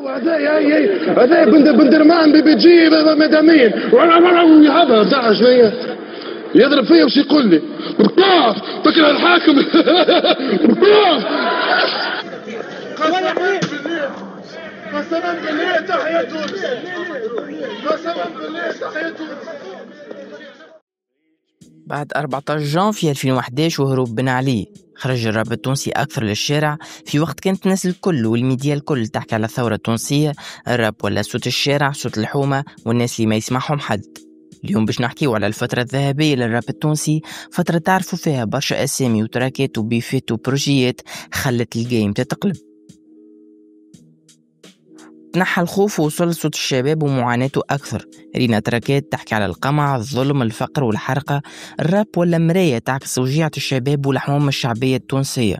هذا بندرمان بيجي مدامين هذا بتاع شويه يضرب فيا وش يقول لي رقاف فكر الحاكم رقاف قسما بالله تحية تونس قسما بالله تحية تونس. بعد 14 جانفي 2011 وهروب بن علي خرج الراب التونسي أكثر للشارع في وقت كانت الناس الكل والميديا الكل تحكي على الثورة التونسية. الراب ولا صوت الشارع، صوت الحومة والناس اللي ما يسمعهم حد. اليوم باش نحكيو على الفترة الذهبية للراب التونسي، فترة تعرفوا فيها برشا أسامي وتراكات وبيفات وبروجيات خلت الجيم تتقلب. تنحى الخوف ووصل صوت الشباب ومعاناته أكثر. رينا تراكات تحكي على القمع، الظلم، الفقر والحرقة. الراب ولا مراية تعكس وجيعة الشباب والحموم الشعبية التونسية.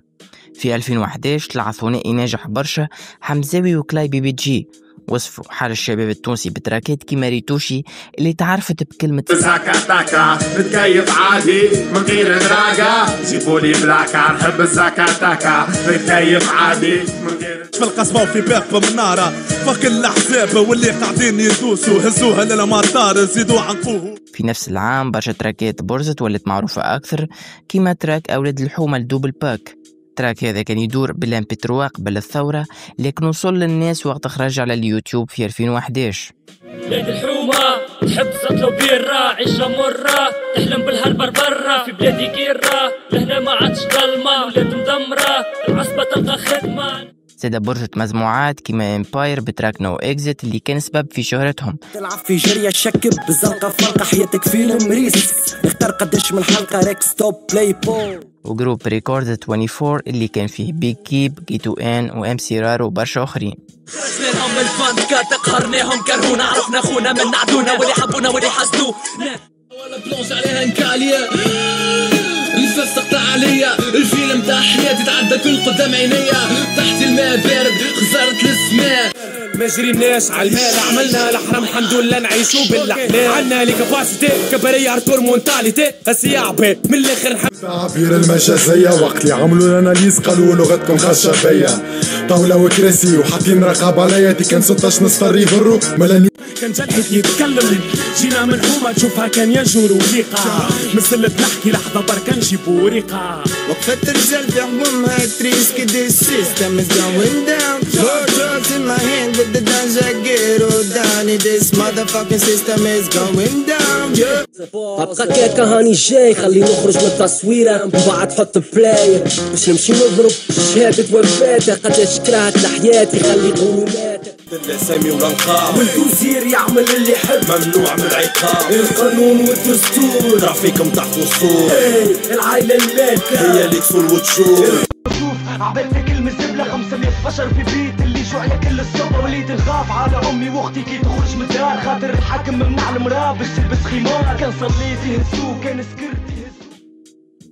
في 2011 طلع ثنائي ناجح برشا، حمزاوي وكلايبي بيجي، وصفوا حال الشباب التونسي بتراكات كيما ريتوشي اللي تعرفت بكلمة زكا تاكا بتكيف عادي من غير دراجة، جيبولي بلاكا نحب الزكا تاكا بتكيف عادي من غير في القصبة وفي باق بمنارة فك الأحزاب واللي قاعدين يدوسوا هزوها للمطار زيدوا عنقوه. في نفس العام برشا تراكات برزت ولت معروفة أكثر كيما تراك أولاد الحومة لدوبل باك. التراك هذا كان يدور بلان بتروا قبل الثورة، لكن وصل للناس وقت خرج على اليوتيوب في 2011. بلاد الحومة تحب تطلو بيرة، عيشة مرة تحلم بالهربر برا، في بلادي كيرة لهنا ما عادش ظلمة، ولاد مدمرة العصبة تلقى خدمة. زاد برزت مجموعات كيما امباير بتراك نو اكزيت اللي كان سبب في شهرتهم. تلعب في جرية شكب بالزنقة فلقة حياتك فيلم ريس اختار قداش من حلقة ريك ستوب بلاي بول. وجروب ريكورد 24 اللي كان فيه بيج كيب، جيتو ان وام سي رارو وبرشا اخرين. خرجناهم من الفانكات قهرناهم كرهونا عرفنا خونا من عدونا واللي حبونا واللي حسدونا ولا بلونج عليها نكالية الفاس تقطع عليا الفيلم تاع حياتي تعدى كل قدام عينيا تحت الماء بارد خسرت السماء ما جريناش على المال عملنا الحرام الحمد لله نعيشو بالاحلام عنا لي كاباسيتي كبرية ارتور مونتاليتي السياعبي من الاخر تعبير المجازية وقت اللي عملوا لنا ليس قالوا لغتكم خشبية طاولة وكراسي وحاطين رقاب عليا دي كان 16 نص يبروا ملاني كان جلحك يتكلم جينا من حومة تشوفها كان ينشر وريقة مثل تحكي لحظة بركة نجيبو وريقة وقفت الرجال في حمومها تريس كده السيستم is going down four drugs in my hand with the ganja ghetto down this motherfucking system is going down أبقى كاكا هاني جاي خلي نخرج من التصويرة وبعد حط بلاي باش نمشي نضرب شهادة وفاتة قداش كرهت لحياتي خلي يقولوا مات الأسامي والألقاب والتوزير يعمل اللي يحب ممنوع من العقاب القانون والدستور ترافيكم تحت وسطور العائلة المالكة هي اللي تصور وتشوف عبالنا كلمة زبلة 500 بشر في بيت اللي جوعنا كل الصبا وليد نخاف على أمي وأختي كي تخرج من الدار خاطر الحاكم ممنع المراب باش تلبس خمار كان صليت يهزوه كان سكرت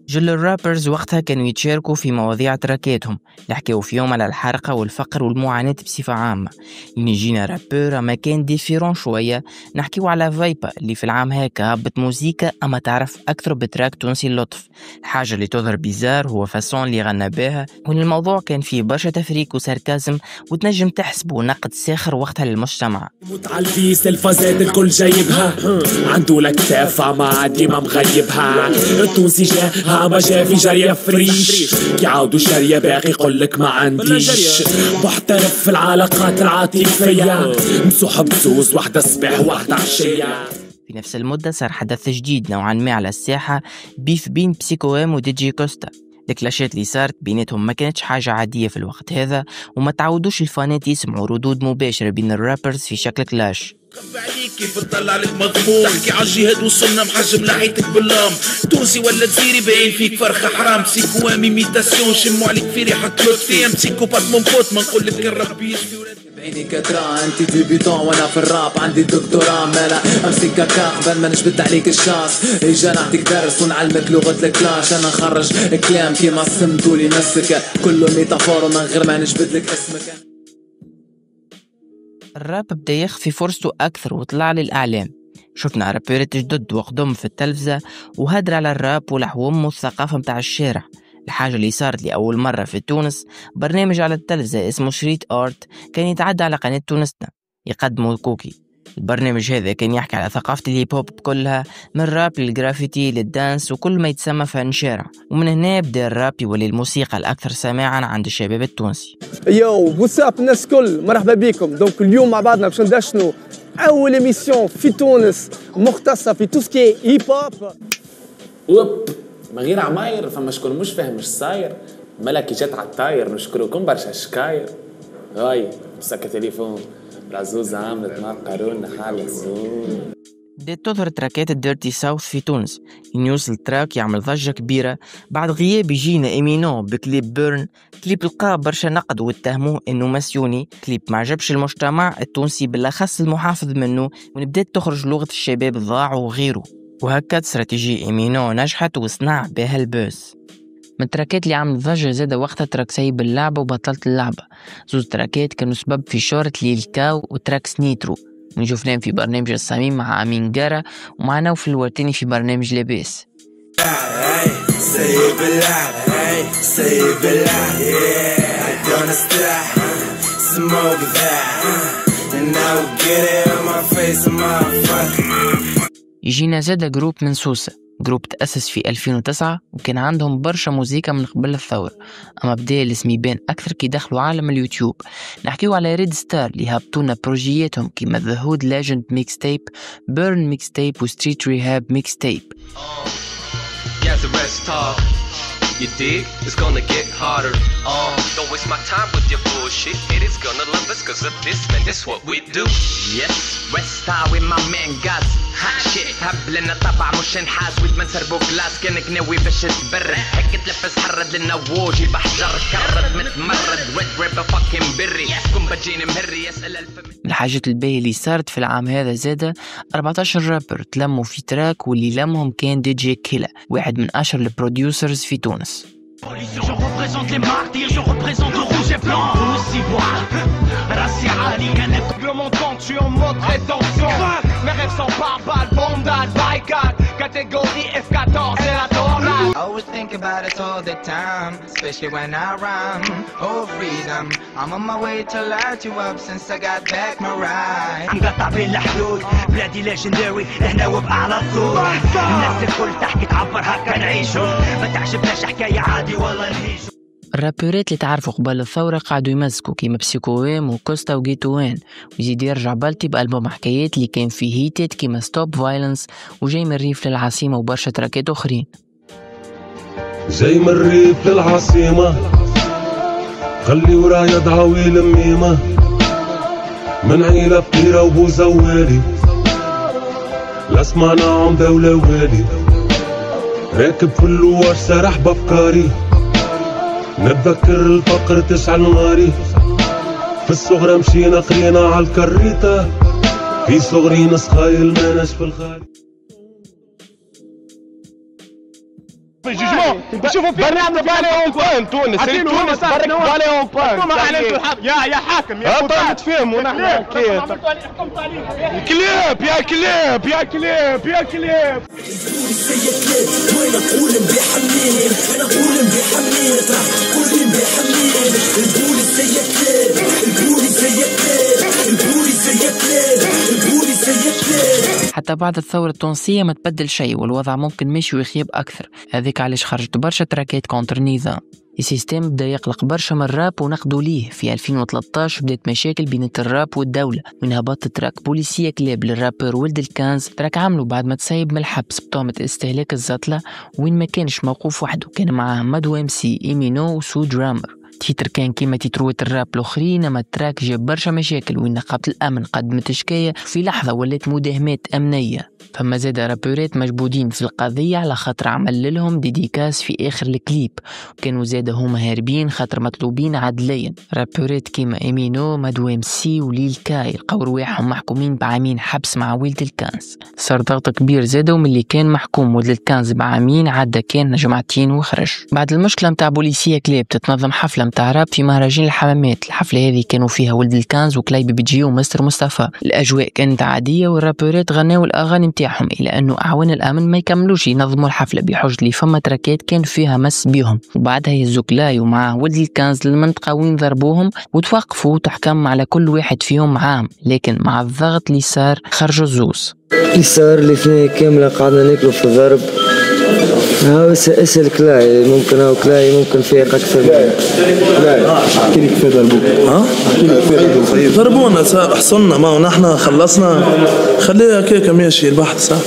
جل الرابرز وقتها كانوا يتشاركوا في مواضيع تراكاتهم اللي حكاوا فيهم على الحرقة والفقر والمعاناة بصفة عامة. اللي جينا رابور أما كان ديفيرون شوية، نحكيوا على فايبا اللي في العام هكا هبط موسيقى أما تعرف أكثر بتراك تونسي اللطف. الحاجة اللي تظهر بيزار هو فاسون اللي غنى بها، والموضوع كان فيه برشا تفريك وساركازم وتنجم تحسبه نقد ساخر وقتها للمجتمع. متعلفيس الفازات الكل جايبها عنده لكتاف ما عادي ما مغيبها التونسي جاها ما جا في جارية فريش كي عاودوا الجارية باقي يقولك ما عنديش محترف في العلاقات العاطفية مسوحة بزوز واحدة صباح واحدة عشية. في نفس المدة صار حدث جديد نوعا ما على الساحة، بيف بين بسيكوام ودي جي كوستا. الكلاشات اللي صارت بيناتهم ما كانتش حاجة عادية في الوقت هذا، وما تعودوش الفانات يسمعوا ردود مباشرة بين الرابرز في شكل كلاش. خف عليك كيف تطلع عليك مضمون تحكي على الجهاد والسنة محجم لحيتك باللام تونسي ولا جزيري باين فيك فرخة حرام سيكوامي ميتاسيون شموا عليك في ريحة لطفي سيكوبات من بوت ما نقول لك الرب يشفي بعيني كترا انت ديبيتون وانا في الراب عندي دكتوراه مالا امسك كاكا قبل ما نجبد عليك الشاص اجا نعطيك درس ونعلمك لغة الكلاش انا نخرج كلام كيما السمتولي مسك كله ميتافور من غير ما نجبد لك اسمك. الراب بدا يخفي فرصته أكثر وطلع للأعلام. شفنا رابرات جدد وقدم في التلفزة وهدر على الراب والحوم والثقافة متاع الشارع. الحاجة اللي صارت لأول مرة في تونس برنامج على التلفزة اسمه شريط آرت كان يتعدى على قناة تونسنا يقدمه كوكي. البرنامج هذا كان يحكي على ثقافة الهيب هوب كلها، من الراب للجرافيتي للدانس وكل ما يتسمى فن شارع، ومن هنا بدأ الراب يولي الموسيقى الأكثر سماعا عند الشباب التونسي. يو واتساب الناس الكل، مرحبا بكم. دونك اليوم مع بعضنا باش ندشنوا أول إيميسيون في تونس مختصة في توسكي هيب هوب. وب ما غير عماير فما شكون مش فاهم اش صاير، ملكي جات على الطاير نشكركم برشا شكاير. هاي مسكة تليفون العزوزة عملت مع قارون حال الزون. بدأت تظهر تراكات الديرتي ساوث في تونس، يوصل التراك يعمل ضجة كبيرة. بعد غياب يجينا إيمينو بكليب بيرن، كليب لقى برشا نقد واتهموه إنه مسيوني، كليب ما عجبش المجتمع التونسي بالأخص المحافظ منه، ونبدأت تخرج لغة الشباب ضاعوا وغيره. وهكا استراتيجية إيمينو نجحت وصنع بها البوس. من التراكات اللي عمل ضجة زاد وقتها تراك سايب اللعبة وبطلت اللعبة، زوز تراكات كانوا سبب في شهرة ليلكاو وتراك سنيترو، ونشوفناهم في برنامج الصميم مع أمين جارة، ومعنا في الورتيني في برنامج لاباس. سايب اللعبة سايب اللعبة يجينا زادة جروب من سوسة، جروب تأسس في 2009 وكان عندهم برشا موسيقى من قبل الثورة، أما بدأ الاسم يبان أكثر كي دخلوا عالم اليوتيوب. نحكيو على ريد ستار اللي هبطونا بروجياتهم كيما ذا هود ليجند ميكس تيب، بيرن ميكس تيب وستريت ريهاب ميكس تيب. You dig? It's gonna get harder. Don't waste my time with your bullshit. It is gonna love us cause of this, man. That's what we do. Yes. West Star with my man Gus. Hot shit. هبلنا طبع مش نحاس ويد من سربو كلاس كانك ناوي باش تبرد. هيك تلبس حرد لنا ووجي بحجر كرد متمرد. ريد ريبا فاكين بري. كن بجيني مهري يسأل الفم. الحاجات الباهية اللي صارت في العام هذا زادة 14 رابر تلموا في تراك، واللي لمهم كان دي جي كيلا، واحد من أشهر البروديوسرز في تونس. Je représente les martyrs, je représente le rouge et blanc. Aussi voir, Rassi Ali, réglementant, je suis en mode rétention. Mes rêves sont par balle, bombade, bycard, catégorie F14, c'est la tornade. I always think about it all the time, especially when I rhyme. Oh freedom, I'm on my way to light you up since I got back my ride. مقطع بين الحدود، بلادي legendary، احنا وبأعلى الصوت. الناس الكل تحكي تعبر هكا نعيشو، ما تعجبناش حكاية عادي والله نعيشو. الرابورات اللي تعرفوا قبل الثورة قعدوا يمزكوا كيما بسيكوام وكوستا وجيتوان، ويزيد يرجع بالتي بألبوم حكايات اللي كان فيه هيتات كيما ستوب فايلنس وجاي من الريف للعاصمة وبرشا تراكات أخرين. جاي من الريف للعاصمة خلي ورايا دعاوي ميمة، من عيلة فقيرة وبو زوالي، لا سمعنا عمدة ولا والي، راكب في اللواش سرح بأفكاري، نتذكر الفقر تشعل ناري، في الصغرى مشينا قرينا على الكريتة، في صغري نسخايل ماناش في الخارج. شوفوا برنامج بالي اون بوان تونس، تونس برك بالي اون بوان. يا حاكم يا طيب تفهموا نحن حكاية كليب يا كليب يا كليب يا كليب. وين اقول بحنين انا اقول بحنين كل بحنين البولي زي كليب البولي زي كليب البولي زي كليب البولي زي كليب. حتى بعد الثورة التونسية ما تبدل شيء والوضع ممكن ماشي ويخيب أكثر، هذيك علاش خرجت برشا تراكات كونتر النظام. السيستم بدا يقلق برشا من الراب ونقدوا ليه. في 2013 بدات مشاكل بين الراب والدولة، من هبط تراك بوليسية كلاب للرابر ولد الكنز، تراك عملوا بعد ما تسيب من الحبس بتهمة استهلاك الزطلة، وين ما كانش موقوف وحده، كان معاه مدو ام سي ايمينو وسو درامر. تيتر كان كيما تيتروات الراب الاخرين، اما التراك جاب برشا مشاكل، وين نقابة الامن قدمت شكاية في لحظة ولات مداهمات امنية. فما زاد رابورات مجبودين في القضية على خاطر عمل لهم ديديكاس في اخر الكليب، وكانوا زاد هما هاربين خاطر مطلوبين عدليا. رابورات كيما ايمينو مدو ام سي وليل كاي لقاو رواحهم محكومين بعامين حبس مع ولد الكنز. صار ضغط كبير زادوا من اللي كان محكوم ولد الكنز بعامين، عدى كان جمعتين وخرج. بعد المشكلة متاع بوليسية كلاب تتنظم حفلة متاع راب في مهرجان الحمامات. الحفلة هذه كانوا فيها ولد الكنز وكلايبي بيجي ومستر مصطفى. الأجواء كانت عادية والرابورات غناوا الأغاني نتاعهم، إلى أنه أعوان الأمن ما يكملوش ينظموا الحفلة بحجة اللي فما تراكات كان فيها مس بيهم، وبعدها يهزوا كلاي ومعاه ولد الكنز للمنطقة وين ضربوهم وتوقفوا وتحكم على كل واحد فيهم عام، لكن مع الضغط اللي صار خرجوا الزوز. اللي صار اللي فيه كاملة قعدنا ناكلوا في الضرب. هاو اسأل كلاي، ممكن هاو كلاي ممكن فيق أكثر من كلاي. احكي لي كيف ضربوك؟ ها؟ احكي لي كيف ضربوك؟ ضربونا حصلنا ما ونحن خلصنا، خليها كيكة ماشي البحث صح؟